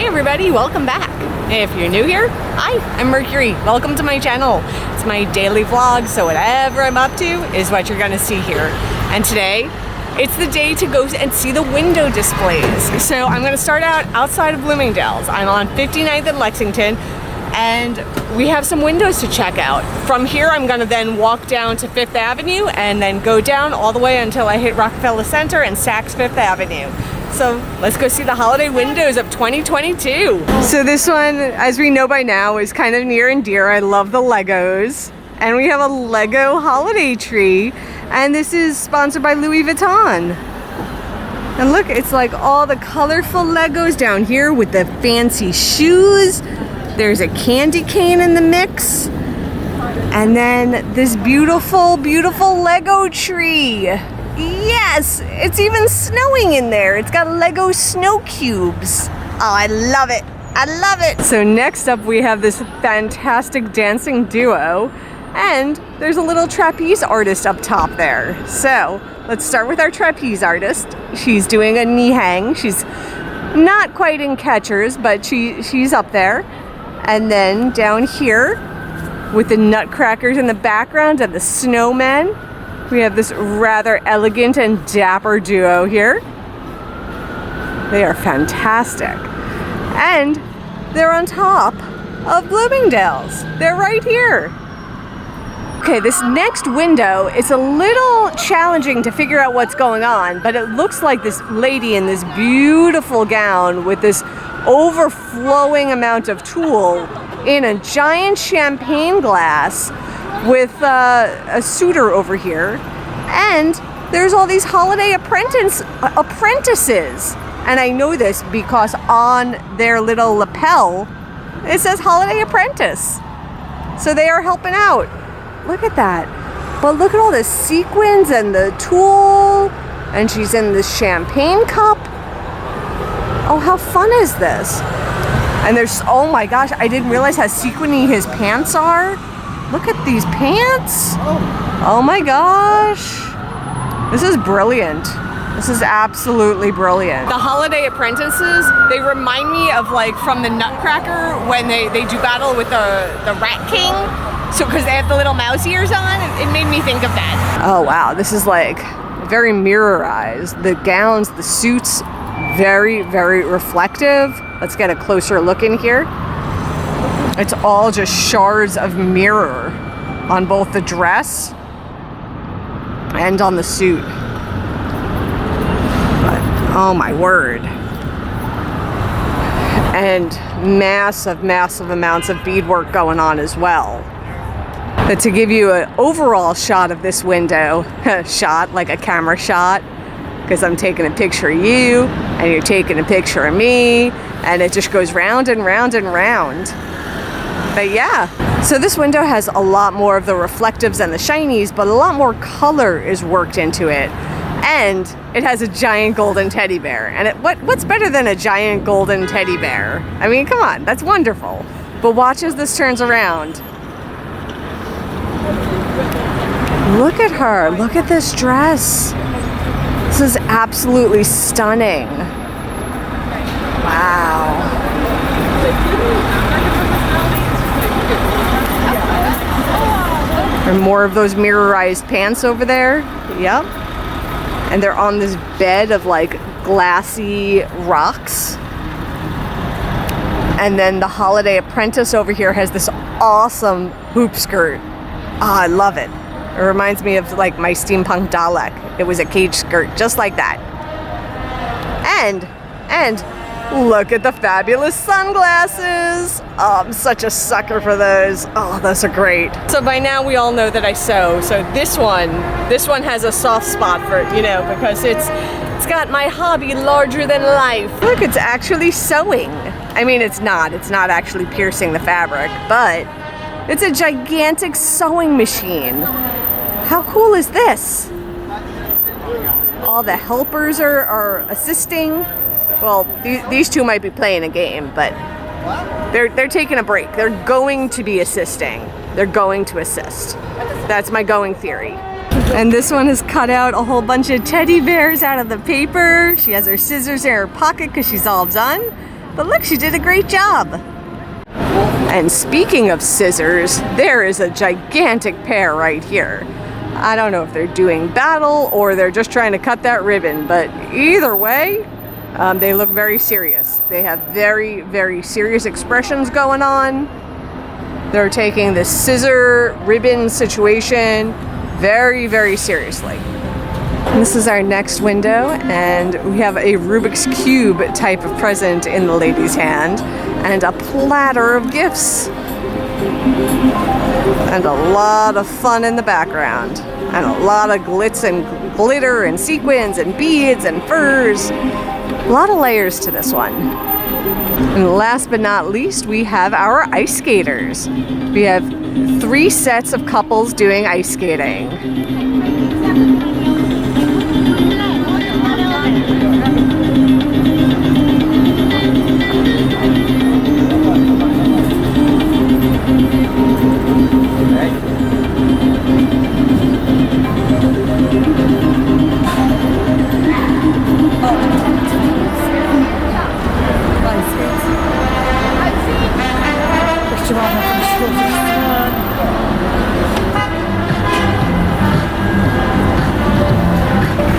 everybody, welcome back. If you're new here, hi, I'm Mercury. Welcome to my channel. It's my daily vlog, so whatever I'm up to is what you're gonna see here. And today, it's the day to go and see the window displays. So I'm gonna start out outside of Bloomingdales. I'm on 59th and Lexington, and we have some windows to check out. From here, I'm gonna then walk down to 5th Avenue and then go down all the way until I hit Rockefeller Center and Saks 5th Avenue. So let's go see the holiday windows of 2022. So this one, as we know by now, is kind of near and dear. I love the Legos. And we have a Lego holiday tree. And this is sponsored by Louis Vuitton. And look, it's like all the colorful Legos down here with the fancy shoes. There's a candy cane in the mix. And then this beautiful, beautiful Lego tree. Yes, it's even snowing in there. It's got Lego snow cubes. Oh, I love it. I love it. So next up we have this fantastic dancing duo, and there's a little trapeze artist up top there. So let's start with our trapeze artist. She's doing a knee hang. She's not quite in catchers, but she's up there. And then down here with the nutcrackers in the background and the snowmen, we have this rather elegant and dapper duo here. They are fantastic. And they're on top of Bloomingdales. They're right here. Okay, this next window is a little challenging to figure out what's going on, but it looks like this lady in this beautiful gown with this overflowing amount of tulle in a giant champagne glass with a suitor over here, and there's all these holiday apprentices, and I know this because on their little lapel it says holiday apprentice, so they are helping out. Look at that. But look at all the sequins and the tulle, and she's in this champagne cup. Oh, how fun is this? And there's, oh my gosh, I didn't realize how sequiny his pants are. Look at these pants. Oh my gosh. This is brilliant. This is absolutely brilliant. The holiday apprentices, they remind me of like from the Nutcracker when they do battle with the Rat King. So because they have the little mouse ears on, it made me think of that. Oh wow, this is like very mirrorized. The gowns, the suits, very, very reflective. Let's get a closer look in here. It's all just shards of mirror on both the dress and on the suit. But, oh my word. And massive, massive amounts of beadwork going on as well. But to give you an overall shot of this window, shot like a camera shot, because I'm taking a picture of you and you're taking a picture of me, and it just goes round and round and round. But yeah, so this window has a lot more of the reflectives and the shinies, but a lot more color is worked into it. And it has a giant golden teddy bear. And what's better than a giant golden teddy bear? I mean, come on, that's wonderful. But watch as this turns around. Look at her, look at this dress. This is absolutely stunning. Wow. And more of those mirrorized pants over there. Yep. And they're on this bed of like glassy rocks. And then the holiday apprentice over here has this awesome hoop skirt. Oh, I love it. It reminds me of like my steampunk Dalek. It was a cage skirt, just like that. And look at the fabulous sunglasses. Oh, I'm such a sucker for those. Oh, those are great. So by now we all know that I sew. So this one has a soft spot for, you know, because it's got my hobby larger than life. Look, it's actually sewing. I mean, it's not actually piercing the fabric, but it's a gigantic sewing machine. How cool is this? All the helpers are assisting. Well, these two might be playing a game, but they're taking a break. They're going to be assisting. They're going to assist. That's my going theory. And this one has cut out a whole bunch of teddy bears out of the paper. She has her scissors in her pocket because she's all done. but look, she did a great job. And speaking of scissors, there is a gigantic pair right here. I don't know if they're doing battle or they're just trying to cut that ribbon, but either way, they look very serious. They have very, very serious expressions going on. They're taking the scissor ribbon situation very, very seriously. And this is our next window, and we have a Rubik's Cube type of present in the lady's hand, and a platter of gifts. And a lot of fun in the background. And a lot of glitz and glitter and sequins and beads and furs. A lot of layers to this one. And last but not least, we have our ice skaters. We have 3 sets of couples doing ice skating.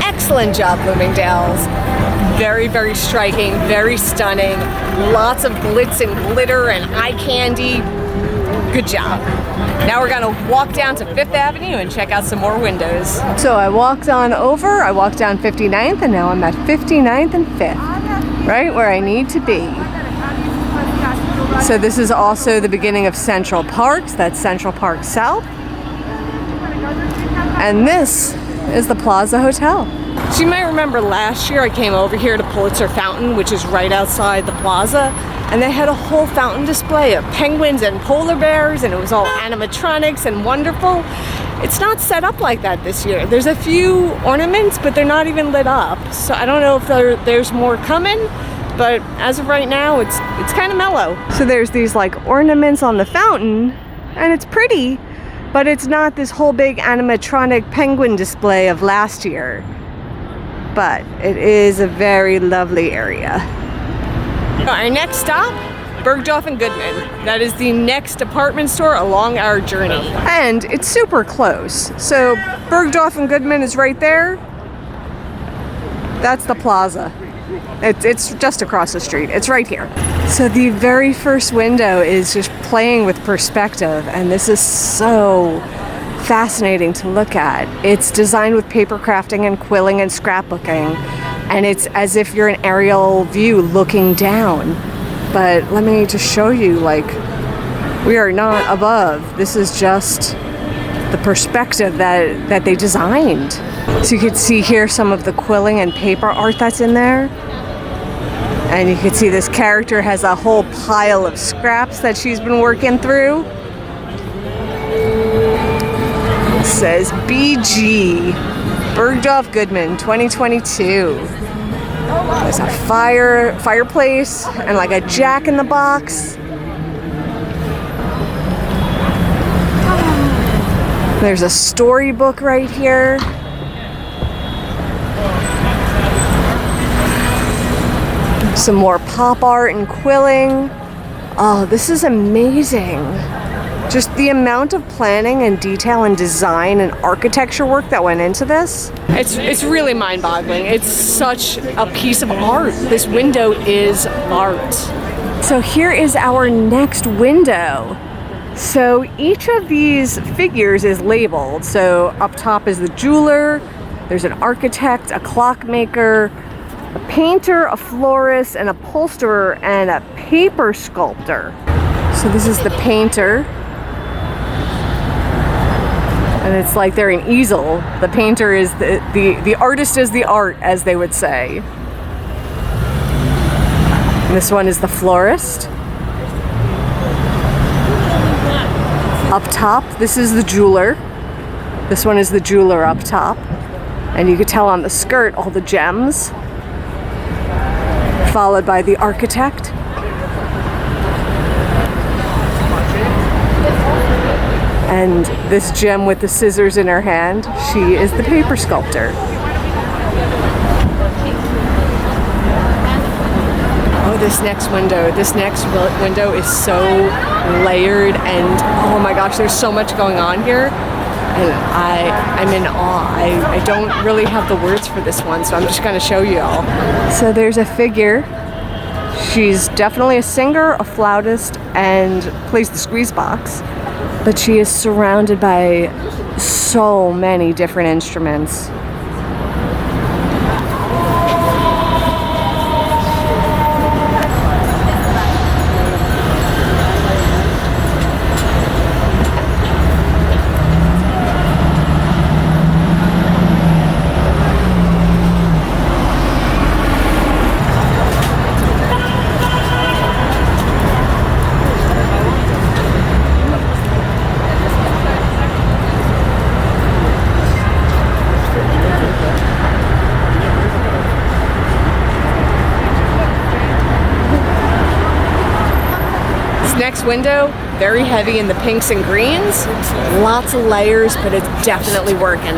Excellent job, Bloomingdales. Very, very striking, very stunning. Lots of glitz and glitter and eye candy. Good job. Now we're gonna walk down to 5th Avenue and check out some more windows. So I walked on over, I walked down 59th, and now I'm at 59th and 5th, right where I need to be. So this is also the beginning of Central Park. That's Central Park South. And this is the Plaza Hotel. So you might remember last year I came over here to Pulitzer Fountain, which is right outside the plaza, and they had a whole fountain display of penguins and polar bears, and it was all animatronics and wonderful. It's not set up like that this year. There's a few ornaments, but they're not even lit up. So I don't know if there's more coming, but as of right now, it's kind of mellow. So there's these like ornaments on the fountain, and it's pretty, but it's not this whole big animatronic penguin display of last year. But it is a very lovely area. Our next stop, Bergdorf Goodman. That is the next department store along our journey. And it's super close. So Bergdorf Goodman is right there. That's the plaza. It's just across the street. It's right here. So the very first window is just playing with perspective, and this is so fascinating to look at. It's designed with paper crafting and quilling and scrapbooking, and it's as if you're an aerial view looking down. But let me just show you, like, we are not above. This is just the perspective that they designed. So you could see here some of the quilling and paper art that's in there. And you can see this character has a whole pile of scraps that she's been working through. It says BG, Bergdorf Goodman 2022. There's a fireplace and like a jack in the box. There's a storybook right here. Some more pop art and quilling. Oh, this is amazing. Just the amount of planning and detail and design and architecture work that went into this. It's really mind-boggling. It's such a piece of art. This window is art. So here is our next window. So each of these figures is labeled. So up top is the jeweler, there's an architect, a clockmaker, a painter, a florist, an upholsterer, and a paper sculptor. So this is the painter. And it's like they're an easel. The painter is the artist is the art, as they would say. And this one is the florist. Up top, this is the jeweler. This one is the jeweler up top. And you could tell on the skirt all the gems. Followed by the architect. And this gem with the scissors in her hand, she is the paper sculptor. Oh, this next window. This next window is so layered, and oh my gosh, there's so much going on here. And I'm in awe. I don't really have the words for this one, so I'm just gonna show you all. So there's a figure. She's definitely a singer, a flautist, and plays the squeeze box. But she is surrounded by so many different instruments. Next window, very heavy in the pinks and greens. Lots of layers, but it's definitely working.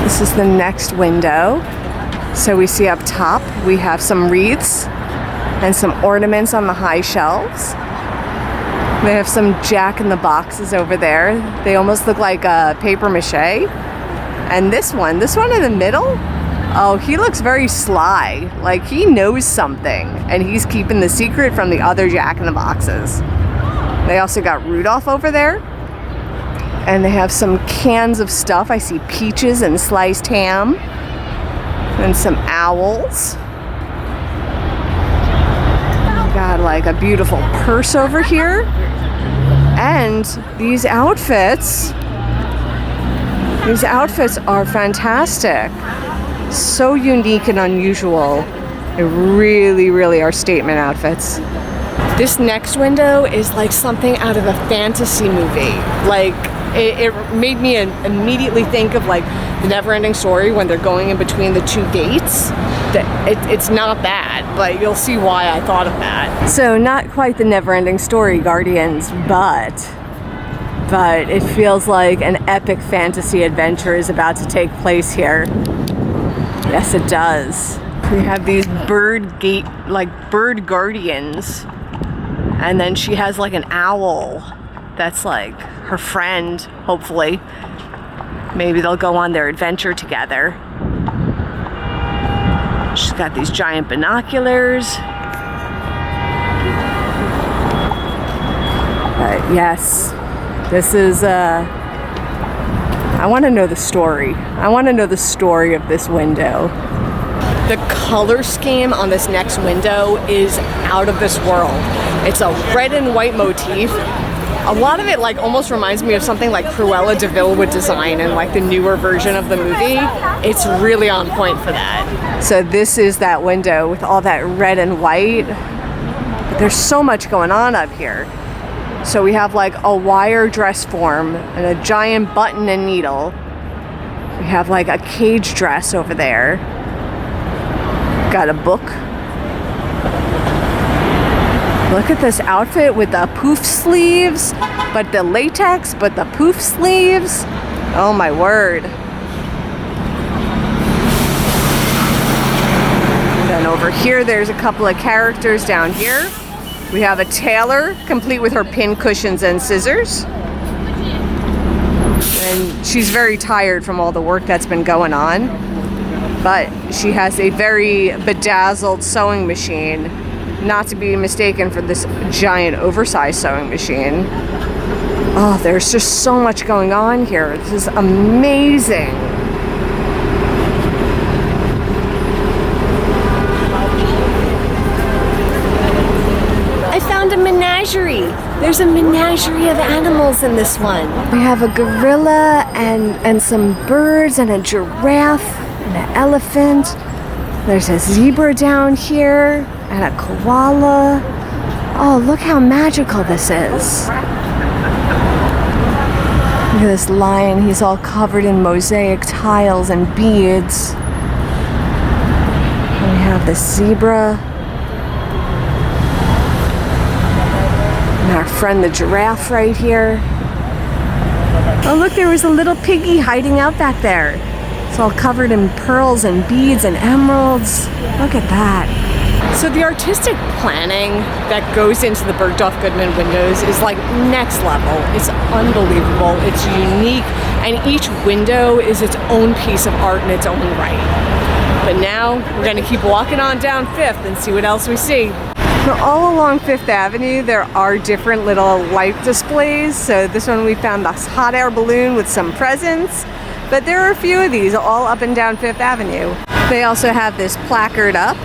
This is the next window. So we see up top, we have some wreaths and some ornaments on the high shelves. They have some jack-in-the-boxes over there. They almost look like paper mache. And this one in the middle, oh, he looks very sly, like he knows something, and he's keeping the secret from the other jack-in-the-boxes. They also got Rudolph over there, and they have some cans of stuff. I see peaches and sliced ham, and some owls. Got like a beautiful purse over here, and these outfits are fantastic. So unique and unusual. They really, really are statement outfits. This next window is like something out of a fantasy movie. Like, it made me immediately think of like the Never-Ending Story when they're going in between the two gates. It's not bad, but you'll see why I thought of that. So not quite the Never-Ending Story, Guardians, but it feels like an epic fantasy adventure is about to take place here. Yes, it does. We have these bird guardians, and then she has like an owl that's like her friend, hopefully. Maybe they'll go on their adventure together. She's got these giant binoculars. But yes, this is I want to know the story. I want to know the story of this window. The color scheme on this next window is out of this world. It's a red and white motif. A lot of it like almost reminds me of something like Cruella de Vil would design in like the newer version of the movie. It's really on point for that. So this is that window with all that red and white. But there's so much going on up here. So we have like a wire dress form and a giant button and needle. We have like a cage dress over there. Got a book. Look at this outfit with the poof sleeves, but the latex, but the poof sleeves. Oh my word. And then over here, there's a couple of characters down here. We have a tailor, complete with her pin cushions and scissors. And she's very tired from all the work that's been going on. But she has a very bedazzled sewing machine, not to be mistaken for this giant oversized sewing machine. Oh, there's just so much going on here. This is amazing. A menagerie. There's a menagerie of animals in this one. We have a gorilla and some birds and a giraffe and an elephant. There's a zebra down here and a koala. Oh, look how magical this is. Look at this lion. He's all covered in mosaic tiles and beads. And we have the zebra. And our friend the giraffe right here. Oh look, there was a little piggy hiding out back there. It's all covered in pearls and beads and emeralds. Look at that. So the artistic planning that goes into the Bergdorf Goodman windows is like next level. It's unbelievable. It's unique. And each window is its own piece of art in its own right. But now we're going to keep walking on down 5th and see what else we see. Now, all along 5th Avenue, there are different little light displays. So this one we found this hot air balloon with some presents. But there are a few of these all up and down 5th Avenue. They also have this placard up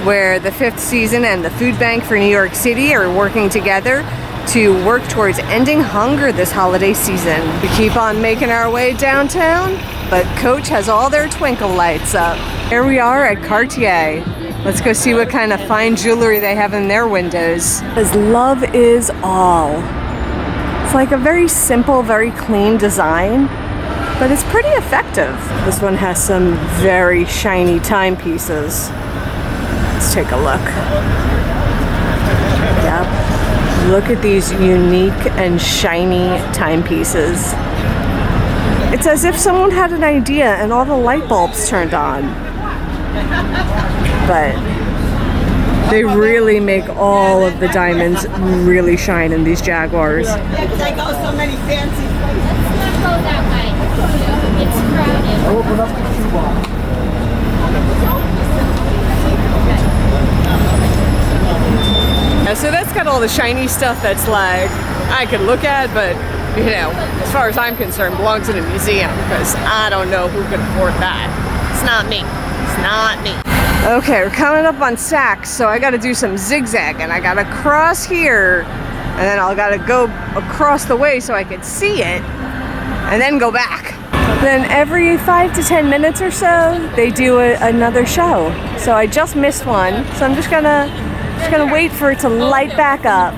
where the 5th season and the Food Bank for New York City are working together to work towards ending hunger this holiday season. We keep on making our way downtown, but Coach has all their twinkle lights up. Here we are at Cartier. Let's go see what kind of fine jewelry they have in their windows. Because love is all. It's like a very simple, very clean design, but it's pretty effective. This one has some very shiny timepieces. Let's take a look. Yep. Look at these unique and shiny timepieces. It's as if someone had an idea and all the light bulbs turned on. But they really make all of the diamonds really shine in these Jaguars. Because I go so many fancy places. Let's not go that way. It's crowded. Open up the shoebox. So that's got all the shiny stuff that's like I could look at, but you know, as far as I'm concerned, belongs in a museum because I don't know who could afford that. It's not me. It's not me. Okay, we're coming up on Saks, so I gotta do some zigzagging. I gotta cross here, and then I gotta go across the way so I can see it, and then go back. Then every 5 to 10 minutes or so, they do another show. So I just missed one, so I'm just gonna wait for it to light back up.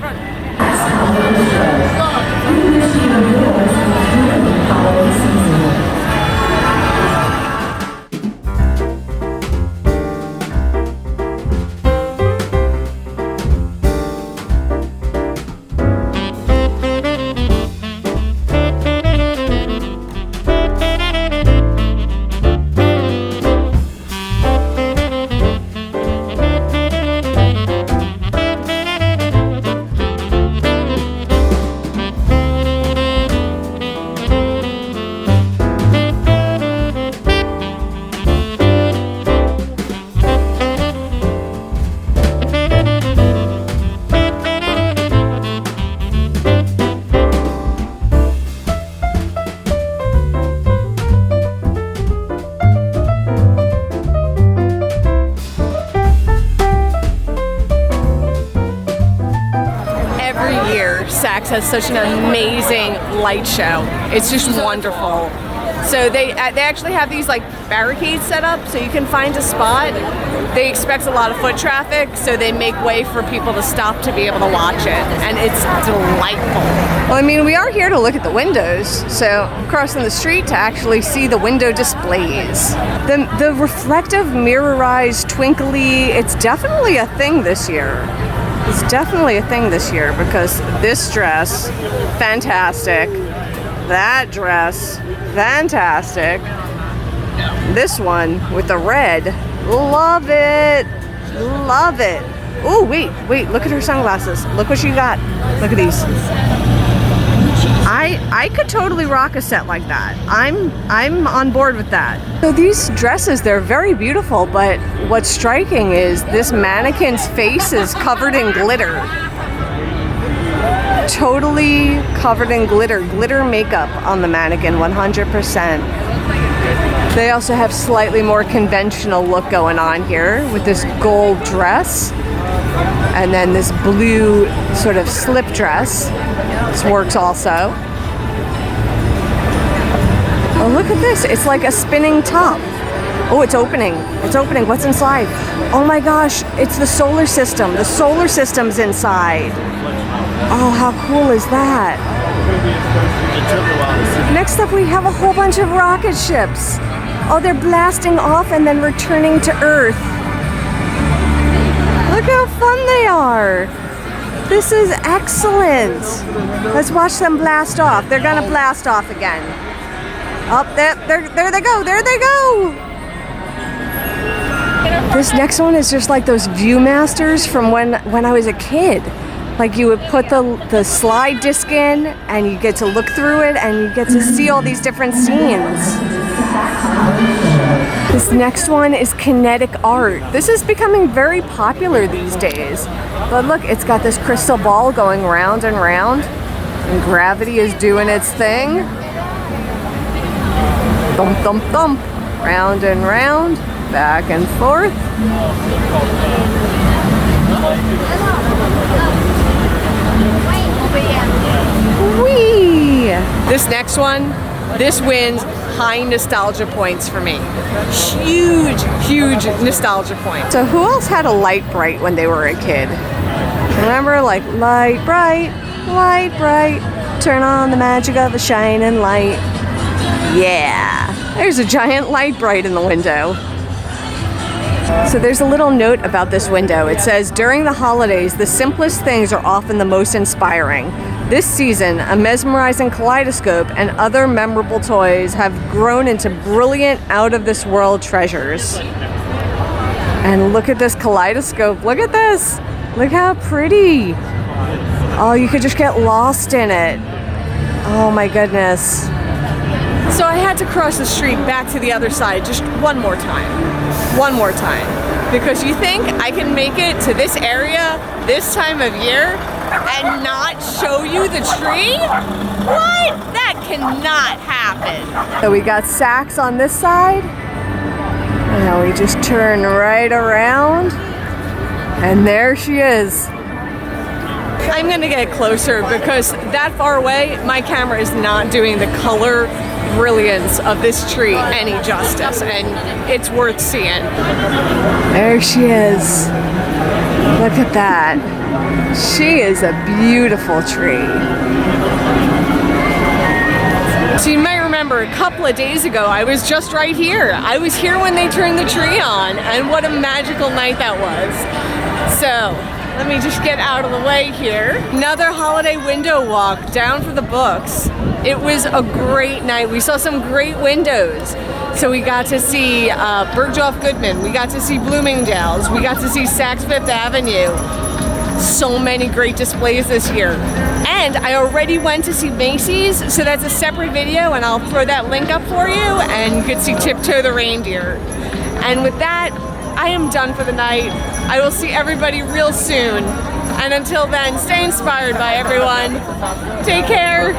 Saks has such an amazing light show. It's just wonderful. So they actually have these like barricades set up so you can find a spot. They expect a lot of foot traffic, so they make way for people to stop to be able to watch it, and it's delightful. Well, I mean, we are here to look at the windows, so I'm crossing the street to actually see the window displays. The reflective, mirrorized, twinkly, it's definitely a thing this year. It's definitely a thing this year because this dress, fantastic. That dress, fantastic. This one with the red, love it, love it. Oh, wait, look at her sunglasses. Look what she got. Look at these. I could totally rock a set like that. I'm on board with that. So these dresses, they're very beautiful, but what's striking is this mannequin's face is covered in glitter. Totally covered in glitter makeup on the mannequin, 100%. They also have slightly more conventional look going on here with this gold dress and then this blue sort of slip dress. This works also. Oh, look at this. It's like a spinning top. Oh, it's opening. It's opening. What's inside? Oh my gosh, it's the solar system. The solar system's inside. Oh, how cool is that? Next up, we have a whole bunch of rocket ships. Oh, they're blasting off and then returning to Earth. Look how fun they are. This is excellent. Let's watch them blast off. They're gonna blast off again. Up there they go, there they go. This next one is just like those Viewmasters from when I was a kid. Like you would put the slide disc in and you get to look through it and you get to see all these different scenes. This next one is kinetic art. This is becoming very popular these days. But look, it's got this crystal ball going round and round, and gravity is doing its thing. Thump, thump, thump. Round and round, back and forth. Whee! This next one, this wins high nostalgia points for me. Huge, huge nostalgia points. So who else had a light bright when they were a kid? Remember, like, light bright, turn on the magic of a shining light. Yeah, there's a giant light bright in the window. So there's a little note about this window. It says, during the holidays, the simplest things are often the most inspiring. This season, a mesmerizing kaleidoscope and other memorable toys have grown into brilliant, out-of-this-world treasures. And look at this kaleidoscope. Look at this. Look how pretty. Oh, you could just get lost in it. Oh my goodness. So I had to cross the street back to the other side just one more time. One more time. Because you think I can make it to this area this time of year and not show you the tree? What? That cannot happen. So we got Saks on this side. And now we just turn right around. And there she is. I'm gonna get closer because that far away, my camera is not doing the color brilliance of this tree any justice, and it's worth seeing. There she is. Look at that. She is a beautiful tree. So you might remember a couple of days ago, I was just right here. I was here when they turned the tree on, and what a magical night that was. So let me just get out of the way here. Another holiday window walk down for the books. It was a great night. We saw some great windows. So we got to see Bergdorf Goodman. We got to see Bloomingdales. We got to see Saks Fifth Avenue. So many great displays this year. And I already went to see Macy's, so that's a separate video, and I'll throw that link up for you, and you can see Tiptoe the Reindeer. And with that, I am done for the night. I will see everybody real soon. And until then, stay inspired by everyone. Take care.